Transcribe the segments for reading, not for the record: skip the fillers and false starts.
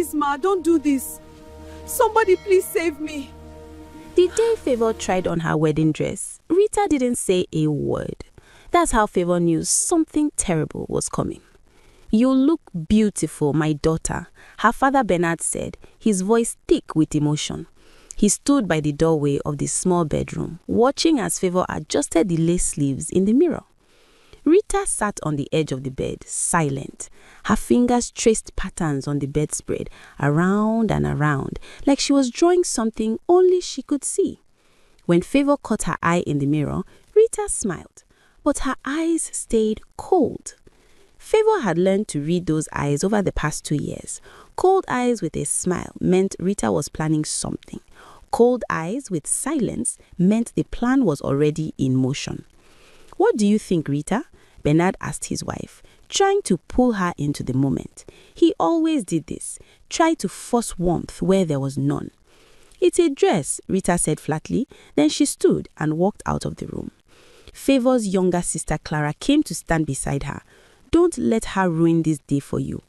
Please, Ma, don't do this. Somebody please save me. The day Favor tried on her wedding dress, Rita didn't say a word. That's how Favor knew something terrible was coming. "You look beautiful, my daughter," her father Bernard said, his voice thick with emotion. He stood by the doorway of the small bedroom, watching as Favor adjusted the lace sleeves in the mirror. Rita sat on the edge of the bed, silent. Her fingers traced patterns on the bedspread, around and around, like she was drawing something only she could see. When Favor caught her eye in the mirror, Rita smiled, but her eyes stayed cold. Favor had learned to read those eyes over the past 2 years. Cold eyes with a smile meant Rita was planning something. Cold eyes with silence meant the plan was already in motion. "What do you think, Rita?" Bernard asked his wife, trying to pull her into the moment. He always did this, tried to force warmth where there was none. "It's a dress," Rita said flatly. Then she stood and walked out of the room. Favor's younger sister Clara came to stand beside her. "Don't let her ruin this day for you."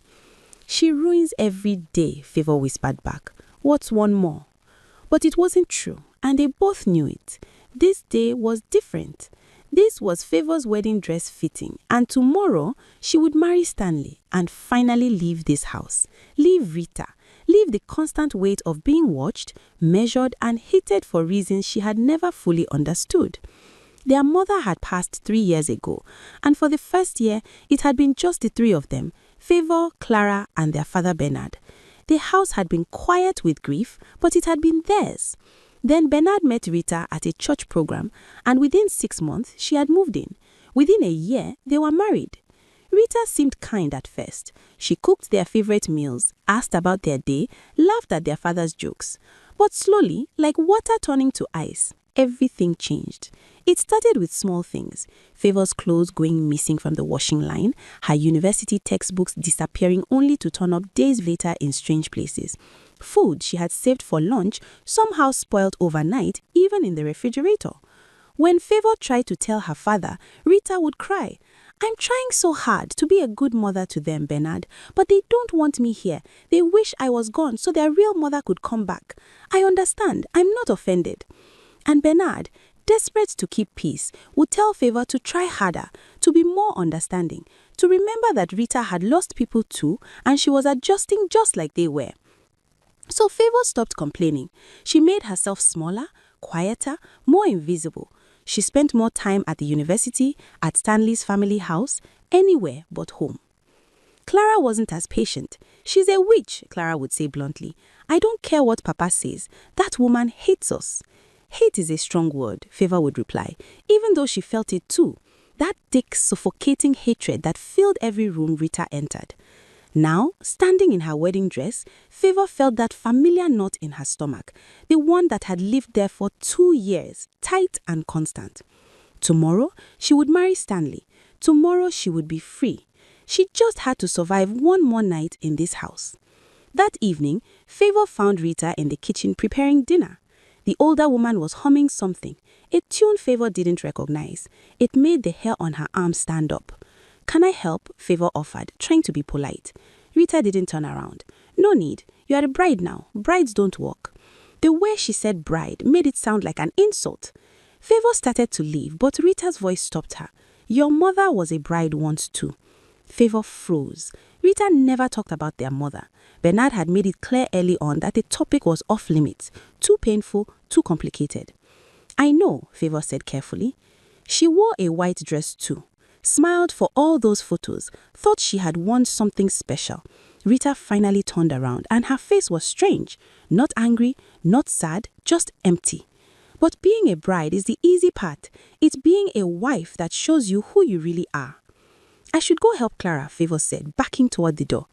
"She ruins every day," Favor whispered back. "What's one more?" But it wasn't true, and they both knew it. This day was different. This was Favor's wedding dress fitting, and tomorrow she would marry Stanley and finally leave this house. Leave Rita. Leave the constant weight of being watched, measured, and hated for reasons she had never fully understood. Their mother had passed 3 years ago, and for the first year, it had been just the three of them, Favor, Clara, and their father Bernard. The house had been quiet with grief, but it had been theirs. Then Bernard met Rita at a church program, and within 6 months, she had moved in. Within a year, they were married. Rita seemed kind at first. She cooked their favorite meals, asked about their day, laughed at their father's jokes. But slowly, like water turning to ice, everything changed. It started with small things. Favor's clothes going missing from the washing line, her university textbooks disappearing only to turn up days later in strange places. Food she had saved for lunch somehow spoiled overnight, even in the refrigerator. When Favor tried to tell her father, Rita would cry. "I'm trying so hard to be a good mother to them, Bernard, but they don't want me here. They wish I was gone so their real mother could come back. I understand. I'm not offended." And Bernard, desperate to keep peace, would tell Favor to try harder, to be more understanding, to remember that Rita had lost people too, and she was adjusting just like they were. So Favor stopped complaining. She made herself smaller, quieter, more invisible. She spent more time at the university, at Stanley's family house, anywhere but home. Clara wasn't as patient. "She's a witch," Clara would say bluntly. "I don't care what Papa says. That woman hates us." "Hate is a strong word," Favor would reply, even though she felt it too. That thick, suffocating hatred that filled every room Rita entered. Now, standing in her wedding dress, Favor felt that familiar knot in her stomach, the one that had lived there for 2 years, tight and constant. Tomorrow, she would marry Stanley. Tomorrow, she would be free. She just had to survive one more night in this house. That evening, Favor found Rita in the kitchen preparing dinner. The older woman was humming something, a tune Favor didn't recognize. It made the hair on her arm stand up. "Can I help?" Favor offered, trying to be polite. Rita didn't turn around. "No need. You are a bride now. Brides don't walk." The way she said bride made it sound like an insult. Favor started to leave, but Rita's voice stopped her. "Your mother was a bride once too." Favor froze. Rita never talked about their mother. Bernard had made it clear early on that the topic was off limits, too painful, too complicated. "I know," Favor said carefully. She wore a white dress too. Smiled for all those photos, thought she had won something special. Rita finally turned around and her face was strange. Not angry, not sad, just empty. But being a bride is the easy part. It's being a wife that shows you who you really are. "I should go help Clara," Favor said, backing toward the door.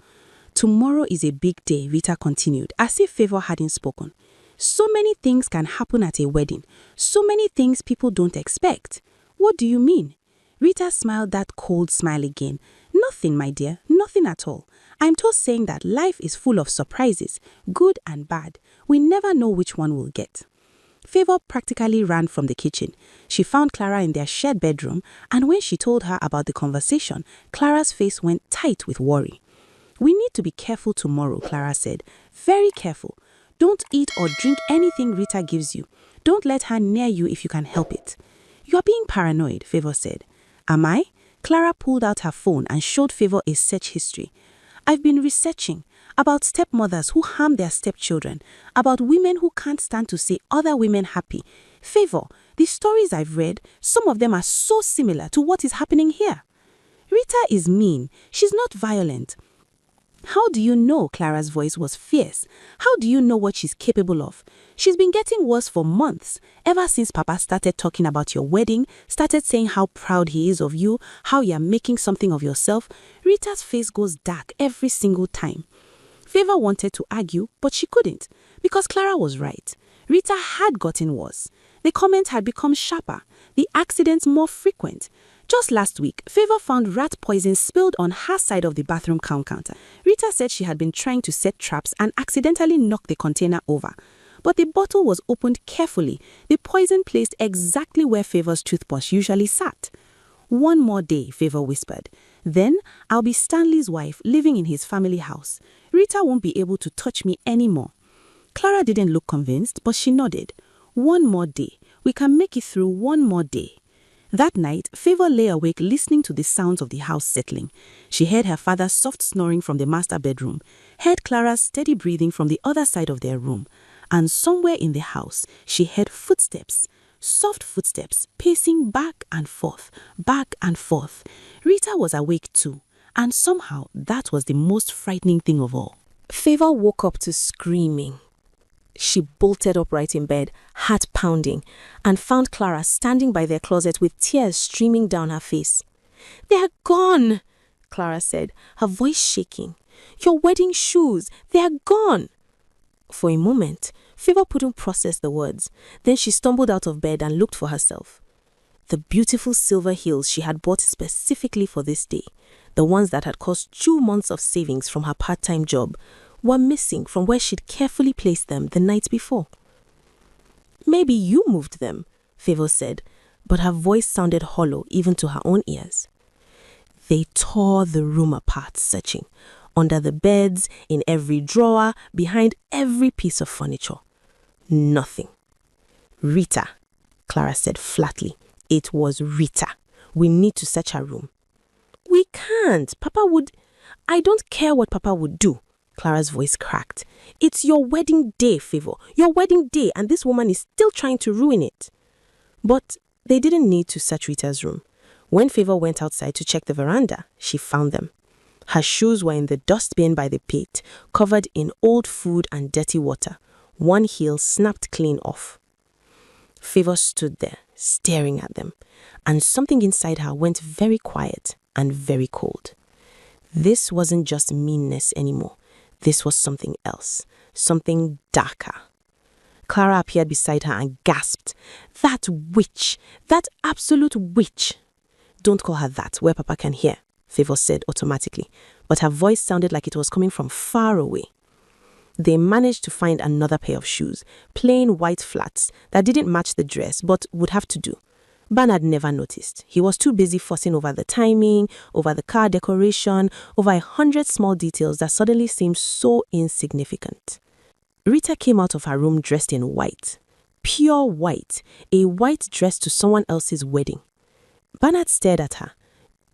"Tomorrow is a big day," Rita continued, as if Favor hadn't spoken. "So many things can happen at a wedding. So many things people don't expect." "What do you mean?" Rita smiled that cold smile again. "Nothing, my dear, nothing at all. I'm just saying that life is full of surprises, good and bad. We never know which one we'll get." Favor practically ran from the kitchen. She found Clara in their shared bedroom, and when she told her about the conversation, Clara's face went tight with worry. We need to be careful tomorrow, Clara said. Very careful. Don't eat or drink anything Rita gives you. Don't let her near you if you can help it. You are being paranoid, Favor said. Am I? Clara pulled out her phone and showed Favor a search history. I've been researching about stepmothers who harm their stepchildren, about women who can't stand to see other women happy. Favor, the stories I've read, some of them are so similar to what is happening here. Rita is mean. She's not violent. How do you know? Clara's voice was fierce. How do you know what she's capable of? She's been getting worse for months, ever since Papa started talking about your wedding, started saying how proud he is of you, how you're making something of yourself. Rita's face goes dark every single time. Favor wanted to argue, but she couldn't, because Clara was right. Rita had gotten worse. The comments had become sharper, the accidents more frequent. Just last week, Favor found rat poison spilled on her side of the bathroom counter. Rita said she had been trying to set traps and accidentally knocked the container over. But the bottle was opened carefully, the poison placed exactly where Favor's toothbrush usually sat. One more day, Favor whispered. Then I'll be Stanley's wife living in his family house. Rita won't be able to touch me anymore. Clara didn't look convinced, but she nodded. One more day. We can make it through one more day. That night, Favor lay awake listening to the sounds of the house settling. She heard her father's soft snoring from the master bedroom, heard Clara's steady breathing from the other side of their room, and somewhere in the house, she heard footsteps, soft footsteps, pacing back and forth, back and forth. Rita was awake too, and somehow that was the most frightening thing of all. Favor woke up to screaming. She bolted upright in bed, heart pounding, and found Clara standing by their closet with tears streaming down her face. "They're gone," Clara said, her voice shaking. "Your wedding shoes, they're gone." For a moment, Favor couldn't process the words. Then she stumbled out of bed and looked for herself. The beautiful silver heels she had bought specifically for this day, the ones that had cost 2 months of savings from her part-time job, were missing from where she'd carefully placed them the night before. "Maybe you moved them," Favor said, but her voice sounded hollow even to her own ears. They tore the room apart, searching under the beds, in every drawer, behind every piece of furniture. Nothing. "Rita," Clara said flatly. "It was Rita. We need to search her room." "We can't. Papa would..." "I don't care what Papa would do." Clara's voice cracked. "It's your wedding day, Favor. Your wedding day, and this woman is still trying to ruin it." But they didn't need to search Rita's room. When Favor went outside to check the veranda, she found them. Her shoes were in the dustbin by the pit, covered in old food and dirty water. One heel snapped clean off. Favor stood there, staring at them, and something inside her went very quiet and very cold. This wasn't just meanness anymore. This was something else, something darker. Clara appeared beside her and gasped. "That witch! That absolute witch!" "Don't call her that, where Papa can hear," Favor said automatically, but her voice sounded like it was coming from far away. They managed to find another pair of shoes, plain white flats, that didn't match the dress but would have to do. Bernard never noticed. He was too busy fussing over the timing, over the car decoration, over 100 small details that suddenly seemed so insignificant. Rita came out of her room dressed in white. Pure white. A white dress to someone else's wedding. Bernard stared at her.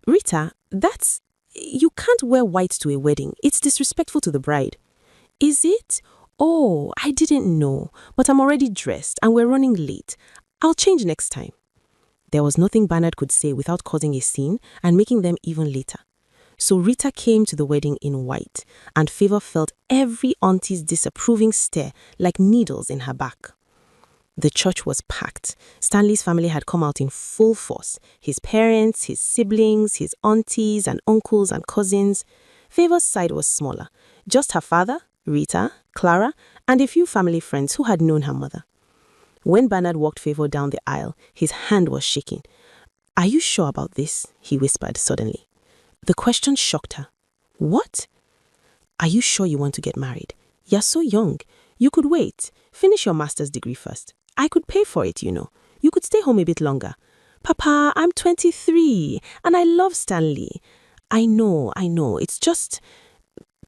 "Rita, you can't wear white to a wedding. It's disrespectful to the bride." "Is it? Oh, I didn't know. But I'm already dressed and we're running late. I'll change next time." There was nothing Bernard could say without causing a scene and making them even later. So Rita came to the wedding in white, and Favor felt every auntie's disapproving stare like needles in her back. The church was packed. Stanley's family had come out in full force. His parents, his siblings, his aunties and uncles and cousins. Favor's side was smaller. Just her father, Rita, Clara, and a few family friends who had known her mother. When Bernard walked Favor down the aisle, his hand was shaking. "Are you sure about this?" he whispered suddenly. The question shocked her. "What?" "Are you sure you want to get married? You're so young. You could wait. Finish your master's degree first. I could pay for it, you know. You could stay home a bit longer." "Papa, I'm 23 and I love Stanley." I know. It's just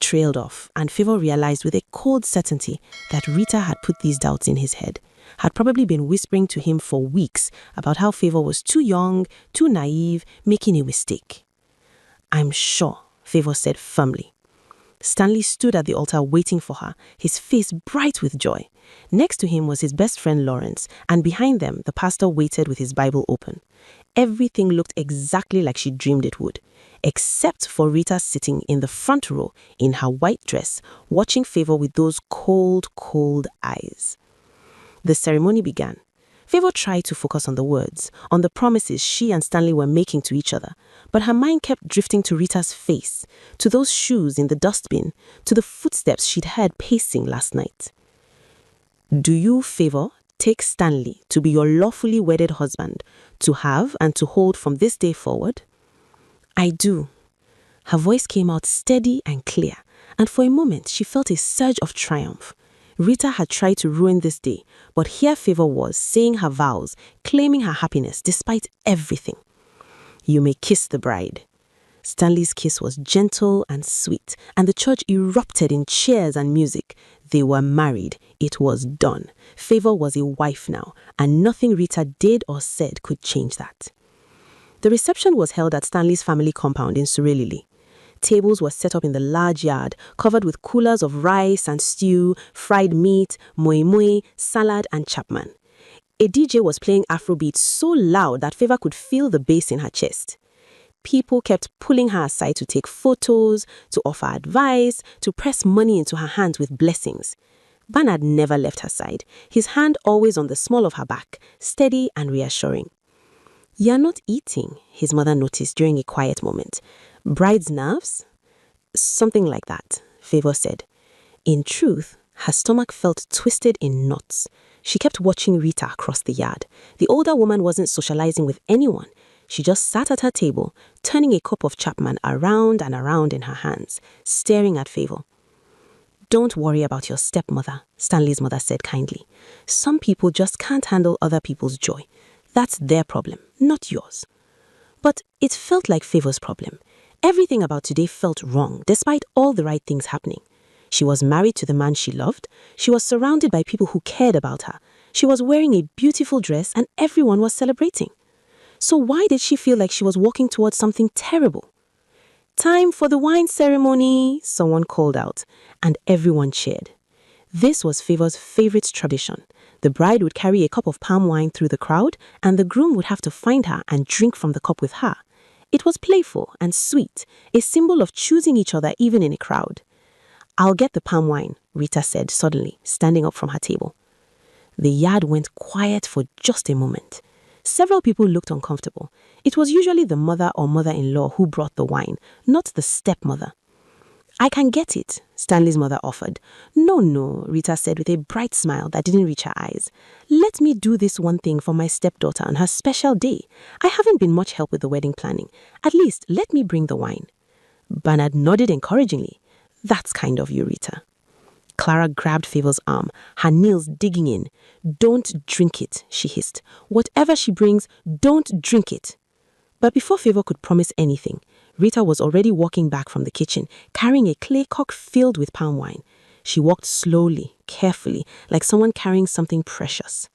trailed off, and Favor realized with a cold certainty that Rita had put these doubts in his head, had probably been whispering to him for weeks about how Favor was too young, too naive, making a mistake. "I'm sure," Favor said firmly. Stanley stood at the altar waiting for her, his face bright with joy. Next to him was his best friend Lawrence, and behind them the pastor waited with his Bible open. Everything looked exactly like she dreamed it would, except for Rita sitting in the front row in her white dress, watching Favor with those cold, cold eyes. The ceremony began. Favor tried to focus on the words, on the promises she and Stanley were making to each other, but her mind kept drifting to Rita's face, to those shoes in the dustbin, to the footsteps she'd heard pacing last night. "Do you, Favor, take Stanley to be your lawfully wedded husband, to have and to hold from this day forward?" "I do." Her voice came out steady and clear, and for a moment she felt a surge of triumph. Rita had tried to ruin this day, but here Favor was, saying her vows, claiming her happiness despite everything. "You may kiss the bride." Stanley's kiss was gentle and sweet, and the church erupted in cheers and music. They were married. It was done. Favor was a wife now, and nothing Rita did or said could change that. The reception was held at Stanley's family compound in Surrey. Tables were set up in the large yard, covered with coolers of rice and stew, fried meat, moi, salad, and chapman. A DJ was playing Afrobeat so loud that Favor could feel the bass in her chest. People kept pulling her aside to take photos, to offer advice, to press money into her hands with blessings. Bernard never left her side, his hand always on the small of her back, steady and reassuring. "You're not eating," his mother noticed during a quiet moment. "Bride's nerves?" "Something like that," Favor said. In truth, her stomach felt twisted in knots. She kept watching Rita across the yard. The older woman wasn't socializing with anyone. She just sat at her table, turning a cup of chapman around and around in her hands, staring at Favor. "Don't worry about your stepmother," Stanley's mother said kindly. "Some people just can't handle other people's joy. That's their problem, not yours." But it felt like Favor's problem. Everything about today felt wrong, despite all the right things happening. She was married to the man she loved. She was surrounded by people who cared about her. She was wearing a beautiful dress and everyone was celebrating. So why did she feel like she was walking towards something terrible? "Time for the wine ceremony," someone called out, and everyone cheered. This was Favor's favorite tradition. The bride would carry a cup of palm wine through the crowd, and the groom would have to find her and drink from the cup with her. It was playful and sweet, a symbol of choosing each other even in a crowd. "I'll get the palm wine," Rita said suddenly, standing up from her table. The yard went quiet for just a moment. Several people looked uncomfortable. It was usually the mother or mother-in-law who brought the wine, not the stepmother. "I can get it," Stanley's mother offered. No, Rita said with a bright smile that didn't reach her eyes. "Let me do this one thing for my stepdaughter on her special day. I haven't been much help with the wedding planning. At least let me bring the wine." Bernard nodded encouragingly. "That's kind of you, Rita." Clara grabbed Favor's arm, her nails digging in. "Don't drink it," she hissed. "Whatever she brings, don't drink it." But before Favor could promise anything, Rita was already walking back from the kitchen, carrying a clay cock filled with palm wine. She walked slowly, carefully, like someone carrying something precious.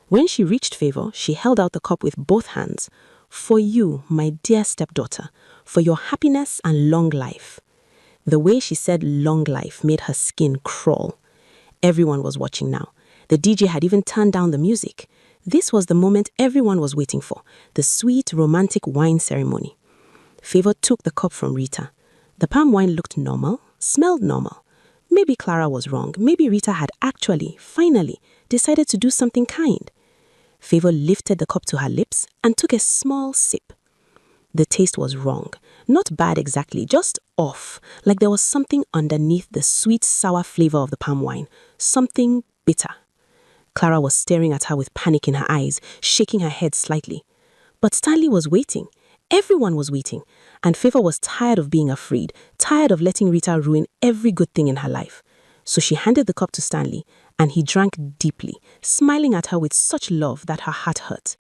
When she reached Favor, she held out the cup with both hands. "For you, my dear stepdaughter, for your happiness and long life." The way she said long life made her skin crawl. Everyone was watching now. The DJ had even turned down the music. This was the moment everyone was waiting for, the sweet, romantic wine ceremony. Favor took the cup from Rita. The palm wine looked normal, smelled normal. Maybe Clara was wrong. Maybe Rita had actually, finally, decided to do something kind. Favor lifted the cup to her lips and took a small sip. The taste was wrong. Not bad exactly, just off, like there was something underneath the sweet, sour flavor of the palm wine. Something bitter. Clara was staring at her with panic in her eyes, shaking her head slightly. But Stanley was waiting. Everyone was waiting. And Favor was tired of being afraid, tired of letting Rita ruin every good thing in her life. So she handed the cup to Stanley, and he drank deeply, smiling at her with such love that her heart hurt.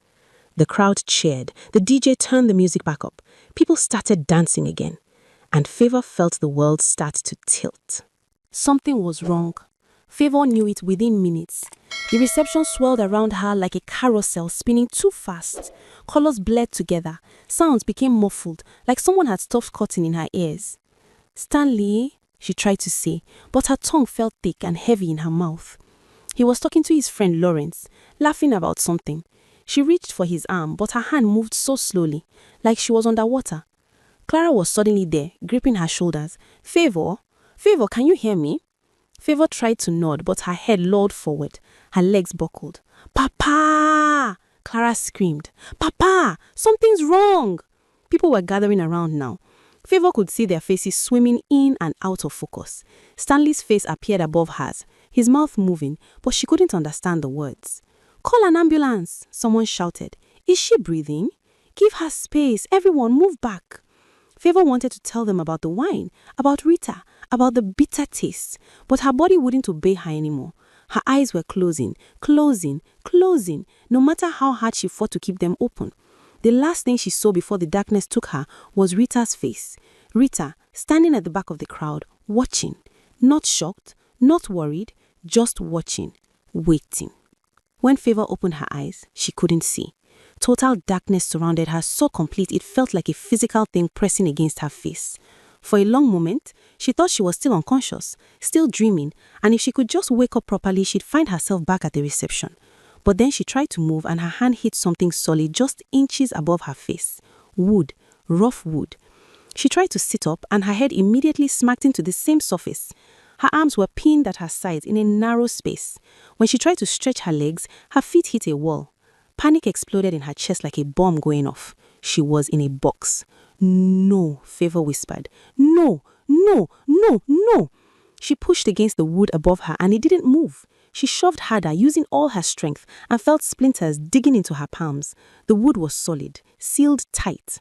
The crowd cheered. The DJ turned the music back up. People started dancing again. and Favor felt the world start to tilt. Something was wrong. Favor knew it within minutes. The reception swirled around her like a carousel spinning too fast. Colors blurred together. Sounds became muffled, like someone had stuffed cotton in her ears. "Stanley," she tried to say, but her tongue felt thick and heavy in her mouth. He was talking to his friend Lawrence, laughing about something. She reached for his arm, but her hand moved so slowly, like she was underwater. Clara was suddenly there, gripping her shoulders. "Favor? Favor, can you hear me?" Favor tried to nod, but her head lolled forward. Her legs buckled. "Papa!" Clara screamed. "Papa! Something's wrong!" People were gathering around now. Favor could see their faces swimming in and out of focus. Stanley's face appeared above hers, his mouth moving, but she couldn't understand the words. "Call an ambulance," someone shouted. "Is she breathing? Give her space. Everyone, move back." Favor wanted to tell them about the wine, about Rita, about the bitter taste, but her body wouldn't obey her anymore. Her eyes were closing, no matter how hard she fought to keep them open. The last thing she saw before the darkness took her was Rita's face. Rita, standing at the back of the crowd, watching. Not shocked, not worried, just watching, waiting. When Favor opened her eyes, she couldn't see. Total darkness surrounded her, so complete it felt like a physical thing pressing against her face. For a long moment, she thought she was still unconscious, still dreaming, and if she could just wake up properly, she'd find herself back at the reception. But then she tried to move and her hand hit something solid just inches above her face. Wood, rough wood. She tried to sit up and her head immediately smacked into the same surface. Her arms were pinned at her sides in a narrow space. When she tried to stretch her legs, her feet hit a wall. Panic exploded in her chest like a bomb going off. She was in a box. "No," Favor whispered. "No, no, no, no." She pushed against the wood above her and it didn't move. She shoved harder, using all her strength, and felt splinters digging into her palms. The wood was solid, sealed tight.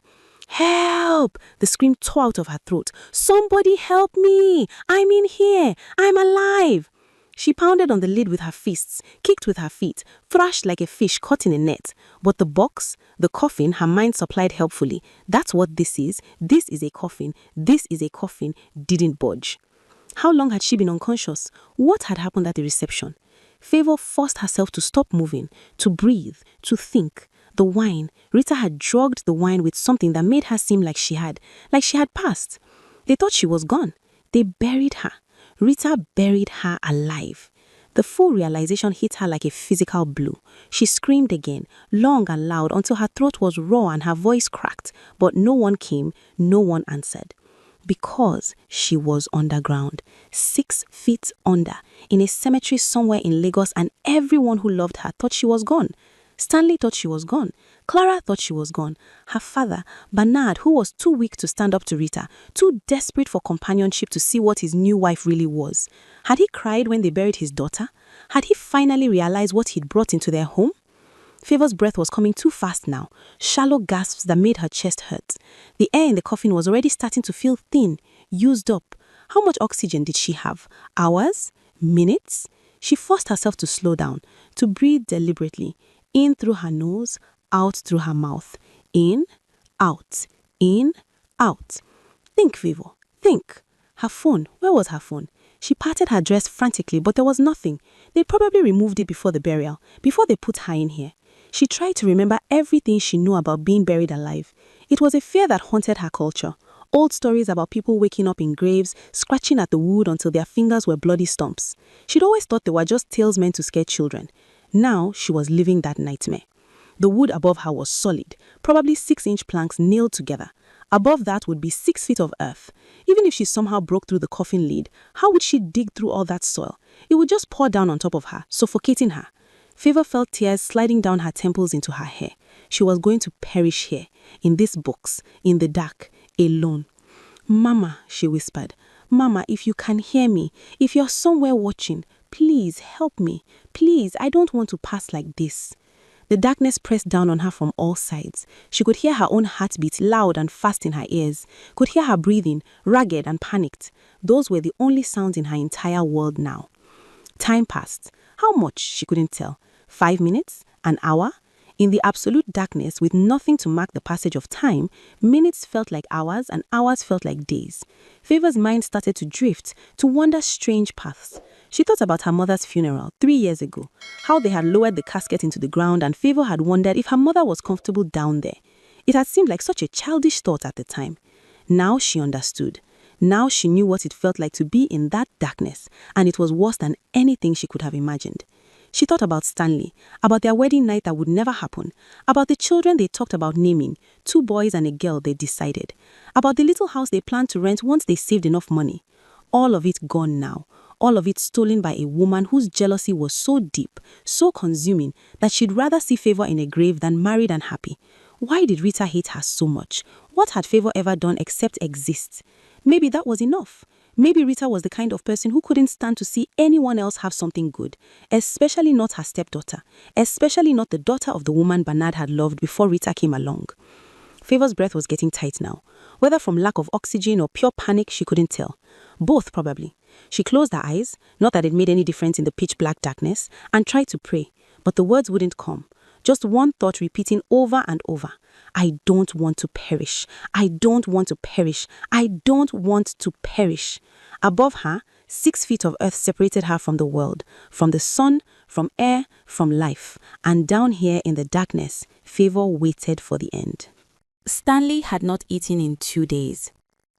"Help!" The scream tore out of her throat. "Somebody help me! I'm in here! I'm alive!" She pounded on the lid with her fists, kicked with her feet, thrashed like a fish caught in a net. But the box, the coffin, her mind supplied helpfully. "That's what this is. This is a coffin. This is a coffin," didn't budge. How long had she been unconscious? What had happened at the reception? Favor forced herself to stop moving, to breathe, to think. The wine. Rita had drugged the wine with something that made her seem like she had passed. They thought she was gone. They buried her. Rita buried her alive. The full realization hit her like a physical blow. She screamed again, long and loud, until her throat was raw and her voice cracked. But no one came, no one answered. Because she was underground, 6 feet under, in a cemetery somewhere in Lagos, and everyone who loved her thought she was gone. Stanley thought she was gone. Clara thought she was gone. Her father, Bernard, who was too weak to stand up to Rita, too desperate for companionship to see what his new wife really was. Had he cried when they buried his daughter? Had he finally realized what he'd brought into their home? Favor's breath was coming too fast now, shallow gasps that made her chest hurt. The air in the coffin was already starting to feel thin, used up. How much oxygen did she have? Hours? Minutes? She forced herself to slow down, to breathe deliberately, in through her nose, out through her mouth. In, out, in, out. Think, Favor, think. Her phone, where was her phone? She patted her dress frantically, but there was nothing. They'd probably removed it before the burial, before they put her in here. She tried to remember everything she knew about being buried alive. It was a fear that haunted her culture. Old stories about people waking up in graves, scratching at the wood until their fingers were bloody stumps. She'd always thought they were just tales meant to scare children. Now she was living that nightmare. The wood above her was solid, probably 6-inch planks nailed together. Above that would be 6 feet of earth. Even if she somehow broke through the coffin lid, how would she dig through all that soil? It would just pour down on top of her, suffocating her. Favor felt tears sliding down her temples into her hair. She was going to perish here, in this box, in the dark, alone. "Mama," she whispered. "Mama, if you can hear me, if you're somewhere watching, please help me. Please, I don't want to pass like this." The darkness pressed down on her from all sides. She could hear her own heartbeat loud and fast in her ears, could hear her breathing, ragged and panicked. Those were the only sounds in her entire world now. Time passed. How much? She couldn't tell. 5 minutes? An hour? In the absolute darkness, with nothing to mark the passage of time, minutes felt like hours and hours felt like days. Favor's mind started to drift, to wander strange paths. She thought about her mother's funeral 3 years ago, how they had lowered the casket into the ground, and Favor had wondered if her mother was comfortable down there. It had seemed like such a childish thought at the time. Now she understood. Now she knew what it felt like to be in that darkness, and it was worse than anything she could have imagined. She thought about Stanley, about their wedding night that would never happen, about the children they talked about naming, 2 boys and a girl they decided, about the little house they planned to rent once they saved enough money. All of it gone now, all of it stolen by a woman whose jealousy was so deep, so consuming, that she'd rather see Favor in a grave than married and happy. Why did Rita hate her so much? What had Favor ever done except exist? Maybe that was enough. Maybe Rita was the kind of person who couldn't stand to see anyone else have something good, especially not her stepdaughter, especially not the daughter of the woman Bernard had loved before Rita came along. Favor's breath was getting tight now. Whether from lack of oxygen or pure panic, she couldn't tell. Both, probably. She closed her eyes, not that it made any difference in the pitch-black darkness, and tried to pray, but the words wouldn't come. Just one thought repeating over and over. I don't want to perish. I don't want to perish. I don't want to perish. Above her, 6 feet of earth separated her from the world, from the sun, from air, from life. And down here in the darkness, Favor waited for the end. Stanley had not eaten in 2 days.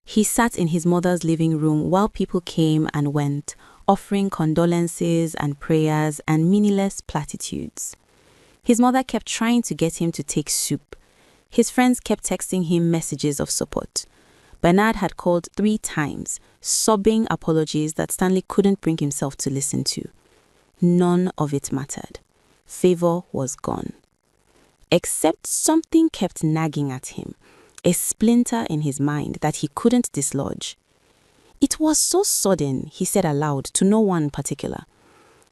He sat in his mother's living room while people came and went, offering condolences and prayers and meaningless platitudes. His mother kept trying to get him to take soup. His friends kept texting him messages of support. Bernard had called 3 times, sobbing apologies that Stanley couldn't bring himself to listen to. None of it mattered. Favor was gone. Except something kept nagging at him, a splinter in his mind that he couldn't dislodge. It was so sudden, he said aloud to no one in particular.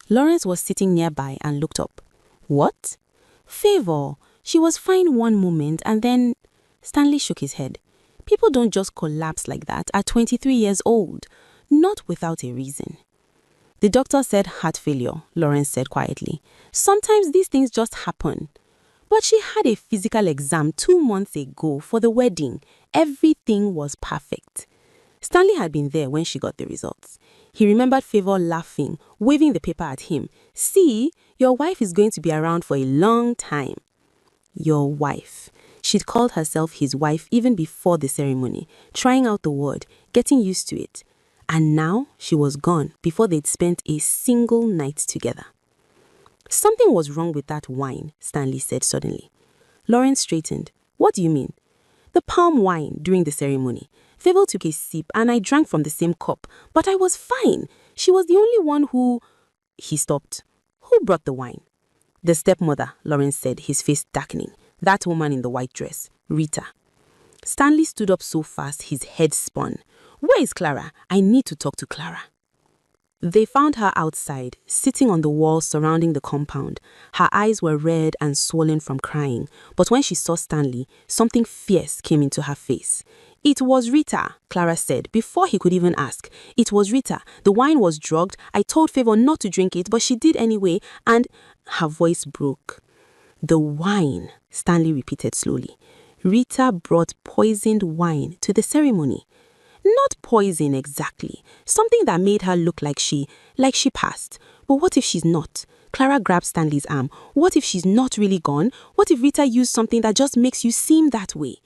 Lawrence was sitting nearby and looked up. What? Favor. She was fine one moment and then... Stanley shook his head. People don't just collapse like that at 23 years old, not without a reason. The doctor said heart failure, Lawrence said quietly. Sometimes these things just happen. But she had a physical exam 2 months ago for the wedding. Everything was perfect. Stanley had been there when she got the results. He remembered Favor laughing, waving the paper at him. See, your wife is going to be around for a long time. Your wife. She'd called herself his wife even before the ceremony, trying out the word, getting used to it. And now she was gone before they'd spent a single night together. Something was wrong with that wine, Stanley said suddenly. Lawrence straightened. What do you mean? The palm wine during the ceremony. Favor took a sip and I drank from the same cup, but I was fine. She was the only one who... He stopped. Who brought the wine? The stepmother, Lawrence said, his face darkening. That woman in the white dress, Rita. Stanley stood up so fast his head spun. Where is Clara? I need to talk to Clara. They found her outside, sitting on the wall surrounding the compound. Her eyes were red and swollen from crying, but when she saw Stanley, something fierce came into her face. It was Rita, Clara said, before he could even ask. It was Rita. The wine was drugged. I told Favor not to drink it, but she did anyway, and... Her voice broke. The wine, Stanley repeated slowly. Rita brought poisoned wine to the ceremony. Not poison exactly, something that made her look like she passed. But what if she's not? Clara grabbed Stanley's arm. What if she's not really gone? What if Rita used something that just makes you seem that way?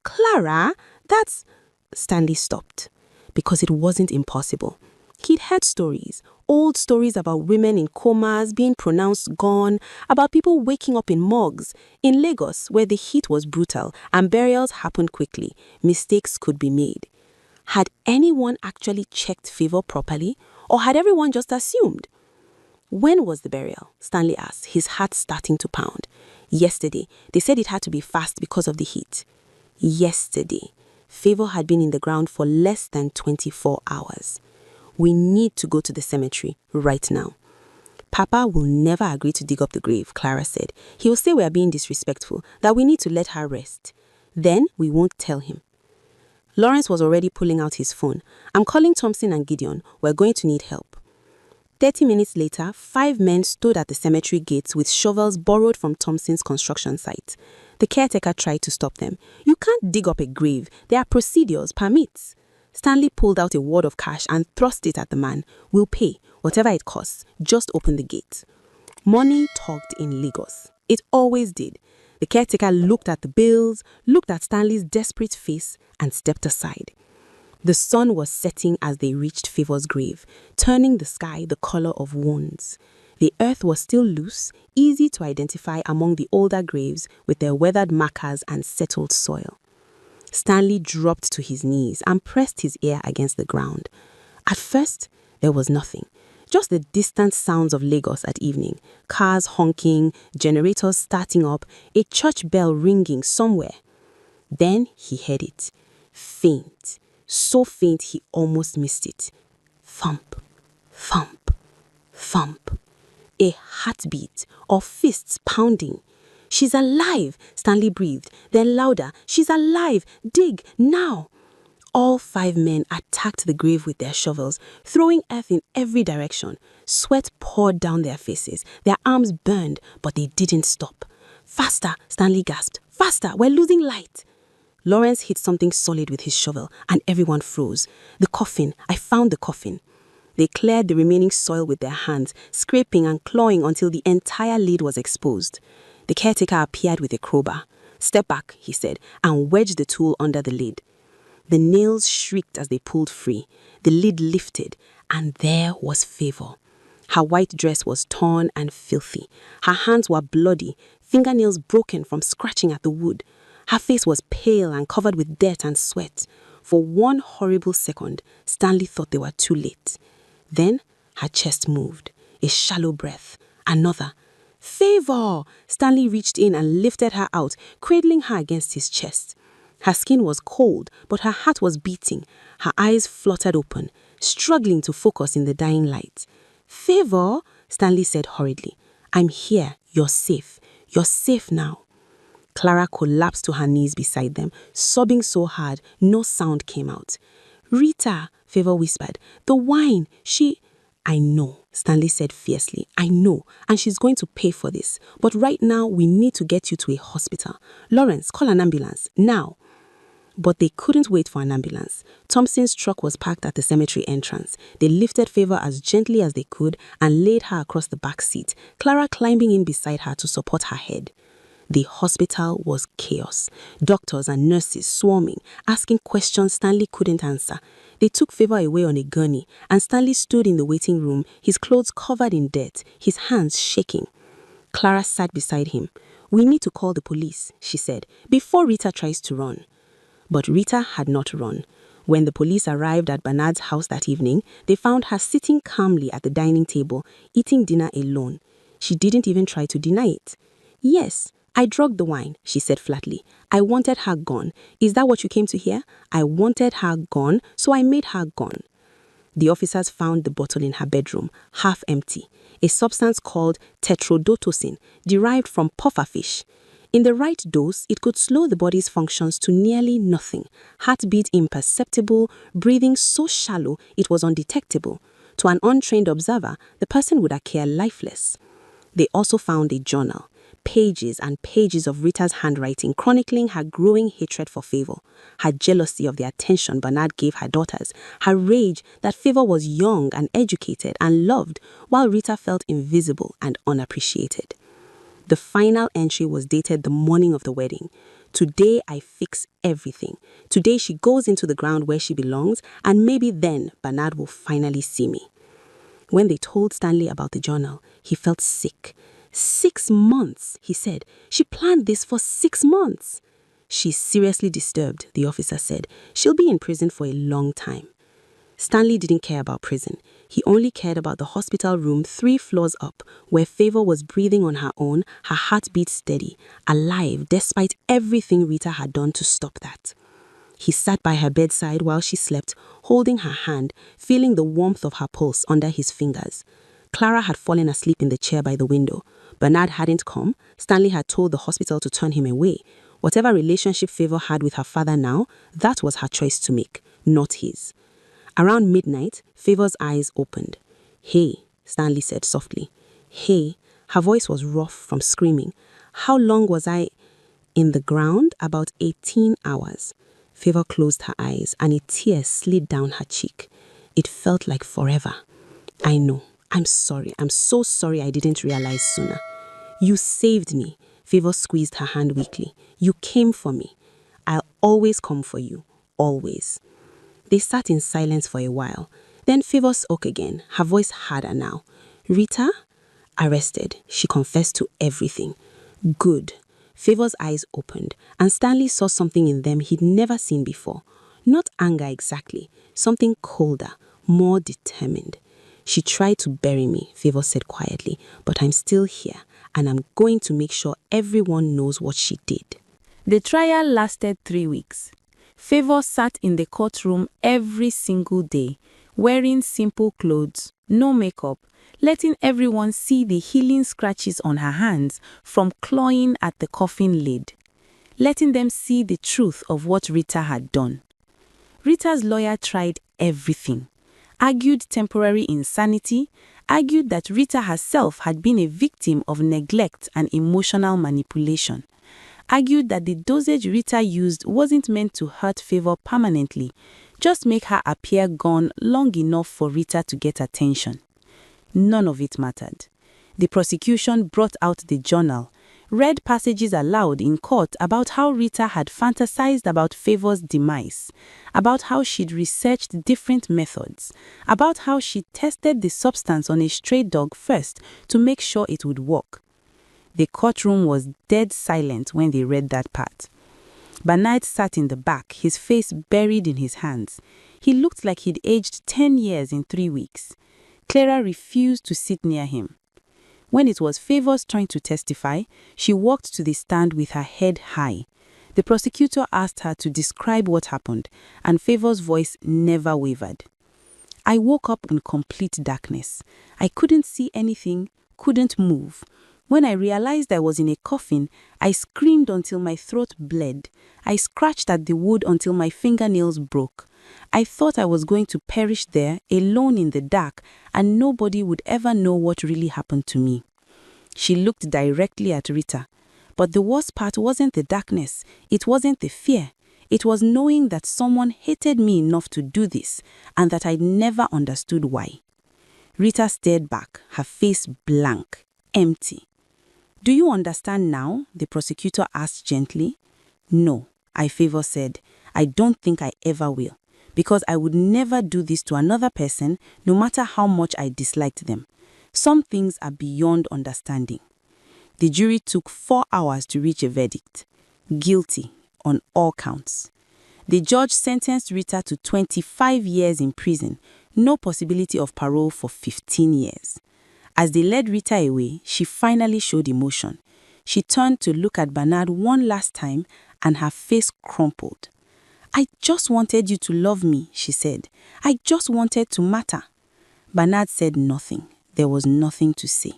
Clara, that's... Stanley stopped, because it wasn't impossible. He'd heard stories, old stories about women in comas being pronounced gone, about people waking up in morgues. In Lagos, where the heat was brutal and burials happened quickly, mistakes could be made. Had anyone actually checked Favor properly, or had everyone just assumed? When was the burial? Stanley asked, his heart starting to pound. Yesterday. They said it had to be fast because of the heat. Yesterday. Favor had been in the ground for less than 24 hours. We need to go to the cemetery right now. Papa will never agree to dig up the grave, Clara said. He will say we are being disrespectful, that we need to let her rest. Then we won't tell him. Lawrence was already pulling out his phone. I'm calling Thompson and Gideon. We're going to need help. 30 minutes later, 5 men stood at the cemetery gates with shovels borrowed from Thompson's construction site. The caretaker tried to stop them. "You can't dig up a grave. There are procedures, permits." Stanley pulled out a wad of cash and thrust it at the man. "We'll pay, whatever it costs. Just open the gate." Money talked in Lagos. It always did. The caretaker looked at the bills, looked at Stanley's desperate face, and stepped aside. The sun was setting as they reached Favor's grave, turning the sky the color of wounds. The earth was still loose, easy to identify among the older graves with their weathered markers and settled soil. Stanley dropped to his knees and pressed his ear against the ground. At first, there was nothing. Just the distant sounds of Lagos at evening, cars honking, generators starting up, a church bell ringing somewhere. Then he heard it. Faint. So faint he almost missed it. Thump, thump, thump. A heartbeat or fists pounding. "She's alive," Stanley breathed. Then louder, "She's alive! Dig, now!" All 5 men attacked the grave with their shovels, throwing earth in every direction. Sweat poured down their faces. Their arms burned, but they didn't stop. "Faster," Stanley gasped. "Faster, we're losing light." Lawrence hit something solid with his shovel, and everyone froze. "The coffin. I found the coffin." They cleared the remaining soil with their hands, scraping and clawing until the entire lid was exposed. The caretaker appeared with a crowbar. "Step back," he said, and wedged the tool under the lid. The nails shrieked as they pulled free. The lid lifted, and there was Favor. Her white dress was torn and filthy. Her hands were bloody, fingernails broken from scratching at the wood. Her face was pale and covered with dirt and sweat. For one horrible second, Stanley thought they were too late. Then her chest moved. A shallow breath. Another. "Favor!" Stanley reached in and lifted her out, cradling her against his chest. Her skin was cold, but her heart was beating. Her eyes fluttered open, struggling to focus in the dying light. "Favor," Stanley said hurriedly. "I'm here. You're safe. You're safe now." Clara collapsed to her knees beside them, sobbing so hard no sound came out. "Rita," Favor whispered, "the wine, she—" "I know," Stanley said fiercely. "I know, and she's going to pay for this. But right now, we need to get you to a hospital. Lawrence, call an ambulance, now." But they couldn't wait for an ambulance. Thompson's truck was parked at the cemetery entrance. They lifted Favor as gently as they could and laid her across the back seat, Clara climbing in beside her to support her head. The hospital was chaos. Doctors and nurses swarming, asking questions Stanley couldn't answer. They took Favor away on a gurney, and Stanley stood in the waiting room, his clothes covered in dirt, his hands shaking. Clara sat beside him. "We need to call the police," she said, "before Rita tries to run." But Rita had not run. When the police arrived at Bernard's house that evening, they found her sitting calmly at the dining table, eating dinner alone. She didn't even try to deny it. "Yes, I drugged the wine," she said flatly. "I wanted her gone. Is that what you came to hear? I wanted her gone, so I made her gone." The officers found the bottle in her bedroom, half empty, a substance called tetrodotoxin, derived from pufferfish. In the right dose, it could slow the body's functions to nearly nothing, heartbeat imperceptible, breathing so shallow it was undetectable. To an untrained observer, the person would appear lifeless. They also found a journal, pages and pages of Rita's handwriting chronicling her growing hatred for Favor, her jealousy of the attention Bernard gave her daughters, her rage that Favor was young and educated and loved, while Rita felt invisible and unappreciated. The final entry was dated the morning of the wedding. "Today I fix everything. Today she goes into the ground where she belongs, and maybe then Bernard will finally see me." When they told Stanley about the journal, he felt sick. 6 months, he said. "She planned this for 6 months." "She's seriously disturbed," the officer said. "She'll be in prison for a long time." Stanley didn't care about prison. He only cared about the hospital room 3 floors up, where Favor was breathing on her own, her heartbeat steady, alive despite everything Rita had done to stop that. He sat by her bedside while she slept, holding her hand, feeling the warmth of her pulse under his fingers. Clara had fallen asleep in the chair by the window. Bernard hadn't come. Stanley had told the hospital to turn him away. Whatever relationship Favor had with her father now, that was her choice to make, not his. Around midnight, Favor's eyes opened. "Hey," Stanley said softly. Hey, her voice was rough from screaming. How long was I in the ground? About 18 hours. Favor closed her eyes and a tear slid down her cheek. It felt like forever. I know. I'm sorry. I'm so sorry I didn't realize sooner. You saved me. Favor squeezed her hand weakly. You came for me. I'll always come for you. Always. They sat in silence for a while. Then Favor spoke again, her voice harder now. Rita? Arrested. She confessed to everything. Good. Favor's eyes opened, and Stanley saw something in them he'd never seen before. Not anger exactly, something colder, more determined. She tried to bury me, Favor said quietly, but I'm still here, and I'm going to make sure everyone knows what she did. The trial lasted 3 weeks. Favor sat in the courtroom every single day, wearing simple clothes, no makeup, letting everyone see the healing scratches on her hands from clawing at the coffin lid, letting them see the truth of what Rita had done. Rita's lawyer tried everything, argued temporary insanity, argued that Rita herself had been a victim of neglect and emotional manipulation, argued that the dosage Rita used wasn't meant to hurt Favor permanently, just make her appear gone long enough for Rita to get attention. None of it mattered. The prosecution brought out the journal, read passages aloud in court about how Rita had fantasized about Favor's demise, about how she'd researched different methods, about how she tested the substance on a stray dog first to make sure it would work. The courtroom was dead silent when they read that part. Bernard sat in the back, his face buried in his hands. He looked like he'd aged 10 years in 3 weeks. Clara refused to sit near him. When it was Favor's turn to testify, she walked to the stand with her head high. The prosecutor asked her to describe what happened, and Favor's voice never wavered. I woke up in complete darkness. I couldn't see anything, couldn't move. When I realized I was in a coffin, I screamed until my throat bled. I scratched at the wood until my fingernails broke. I thought I was going to perish there, alone in the dark, and nobody would ever know what really happened to me. She looked directly at Rita. But the worst part wasn't the darkness. It wasn't the fear. It was knowing that someone hated me enough to do this, and that I'd never understood why. Rita stared back, her face blank, empty. Do you understand now? The prosecutor asked gently. No, Favor said. I don't think I ever will. Because I would never do this to another person, no matter how much I disliked them. Some things are beyond understanding. The jury took 4 hours to reach a verdict. Guilty on all counts. The judge sentenced Rita to 25 years in prison, no possibility of parole for 15 years. As they led Rita away, she finally showed emotion. She turned to look at Bernard one last time, and her face crumpled. I just wanted you to love me, she said. I just wanted to matter. Bernard said nothing. There was nothing to say.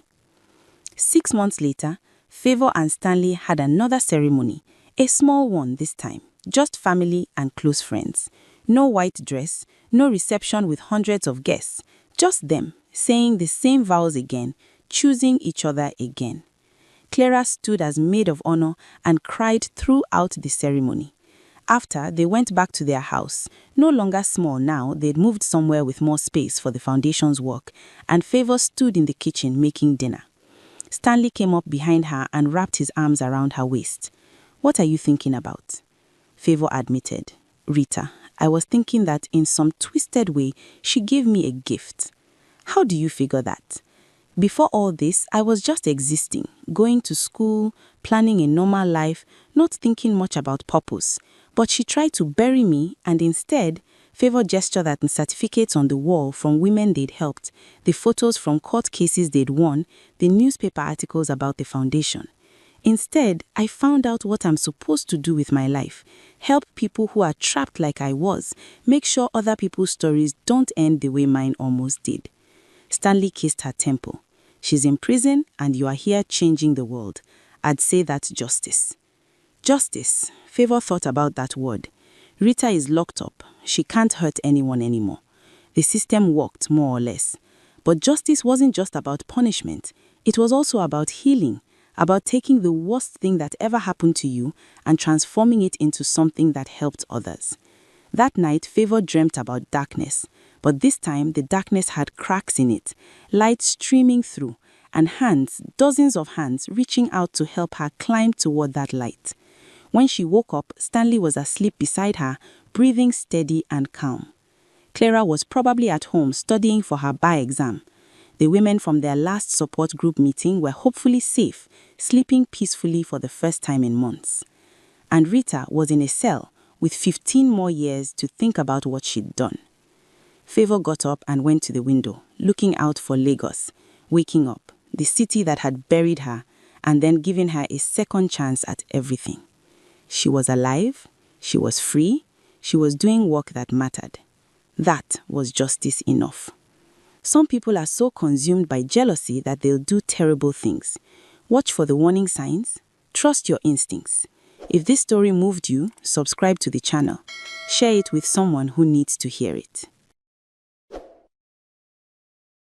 6 months later, Favor and Stanley had another ceremony, a small one this time, just family and close friends. No white dress, no reception with hundreds of guests, just them, saying the same vows again, choosing each other again. Clara stood as maid of honor and cried throughout the ceremony. After, they went back to their house. No longer small now, they'd moved somewhere with more space for the foundation's work, and Favor stood in the kitchen making dinner. Stanley came up behind her and wrapped his arms around her waist. What are you thinking about? Favor admitted. Rita, I was thinking that in some twisted way, she gave me a gift. How do you figure that? Before all this, I was just existing, going to school, planning a normal life, not thinking much about purpose. But she tried to bury me, and instead, Favor gestured at the certificates on the wall from women they'd helped, the photos from court cases they'd won, the newspaper articles about the foundation. Instead, I found out what I'm supposed to do with my life, help people who are trapped like I was, make sure other people's stories don't end the way mine almost did. Stanley kissed her temple. She's in prison, and you are here changing the world. I'd say that's justice. Justice. Favor thought about that word. Rita is locked up. She can't hurt anyone anymore. The system worked, more or less. But justice wasn't just about punishment. It was also about healing, about taking the worst thing that ever happened to you and transforming it into something that helped others. That night, Favor dreamt about darkness, but this time the darkness had cracks in it, light streaming through, and hands, dozens of hands, reaching out to help her climb toward that light. When she woke up, Stanley was asleep beside her, breathing steady and calm. Clara was probably at home studying for her bar exam. The women from their last support group meeting were hopefully safe, sleeping peacefully for the first time in months. And Rita was in a cell with 15 more years to think about what she'd done. Favor got up and went to the window, looking out for Lagos, waking up, the city that had buried her, and then given her a second chance at everything. She was alive, she was free, she was doing work that mattered. That was justice enough. Some people are so consumed by jealousy that they'll do terrible things. Watch for the warning signs. Trust your instincts. If this story moved you, subscribe to the channel. Share it with someone who needs to hear it.